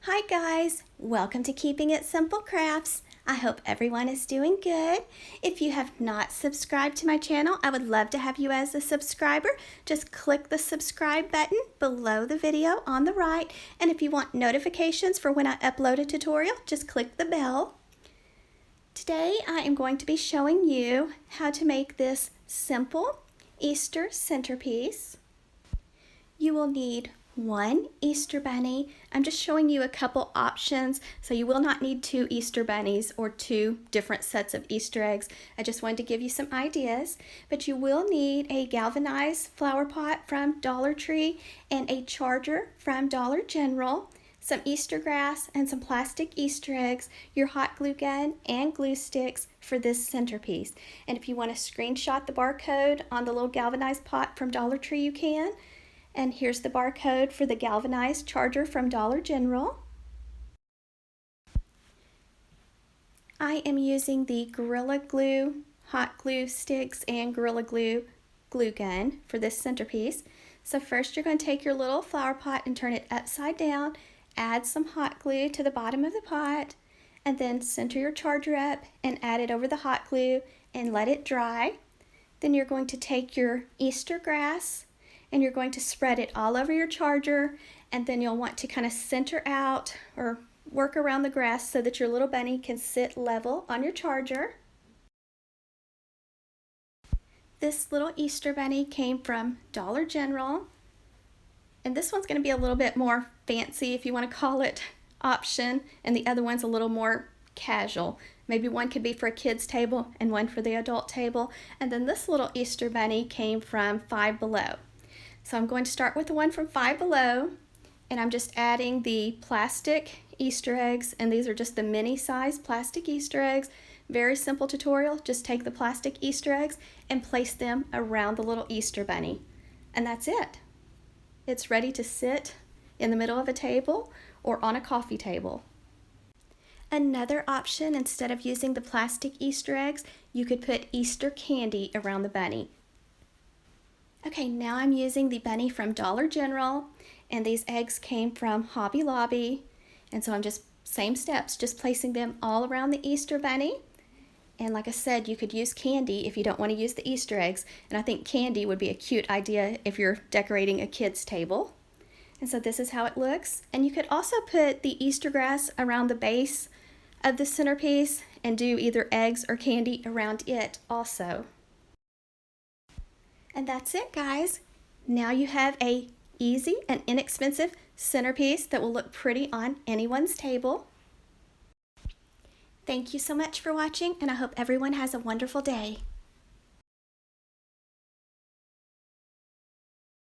Hi guys, welcome to Keeping It Simple Crafts. I hope everyone is doing good. If you have not subscribed to my channel, I would love to have you as a subscriber. Just click the subscribe button below the video on the right, and if you want notifications for when I upload a tutorial, just click the bell. Today I am going to be showing you how to make this simple Easter centerpiece. You will need one Easter bunny. I'm just showing you a couple options, so you will not need two Easter bunnies or two different sets of Easter eggs. I just wanted to give you some ideas, but you will need a galvanized flower pot from Dollar Tree and a charger from Dollar General, some Easter grass and some plastic Easter eggs, your hot glue gun and glue sticks for this centerpiece. And if you want to screenshot the barcode on the little galvanized pot from Dollar Tree, you can. And here's the barcode for the galvanized charger from Dollar General. I am using the Gorilla Glue hot glue sticks and Gorilla Glue glue gun for this centerpiece. So first you're going to take your little flower pot and turn it upside down, add some hot glue to the bottom of the pot, and then center your charger up and add it over the hot glue and let it dry. Then you're going to take your Easter grass and you're going to spread it all over your charger, and then you'll want to kind of center out or work around the grass so that your little bunny can sit level on your charger. This little Easter bunny came from Dollar General, and this one's going to be a little bit more fancy, if you want to call it, option, and the other one's a little more casual. Maybe one could be for a kid's table and one for the adult table. And then this little Easter bunny came from Five Below. So I'm going to start with the one from Five Below, and I'm just adding the plastic Easter eggs, and these are just the mini size plastic Easter eggs. Very simple tutorial. Just take the plastic Easter eggs and place them around the little Easter bunny. And that's it. It's ready to sit in the middle of a table or on a coffee table. Another option, instead of using the plastic Easter eggs, you could put Easter candy around the bunny. Okay, now I'm using the bunny from Dollar General, and these eggs came from Hobby Lobby, and so I'm just, same steps, just placing them all around the Easter bunny. And like I said, you could use candy if you don't want to use the Easter eggs, and I think candy would be a cute idea if you're decorating a kid's table. And so this is how it looks. And you could also put the Easter grass around the base of the centerpiece and do either eggs or candy around it also. And that's it, guys. Now you have a easy and inexpensive centerpiece that will look pretty on anyone's table. Thank you so much for watching, and I hope everyone has a wonderful day.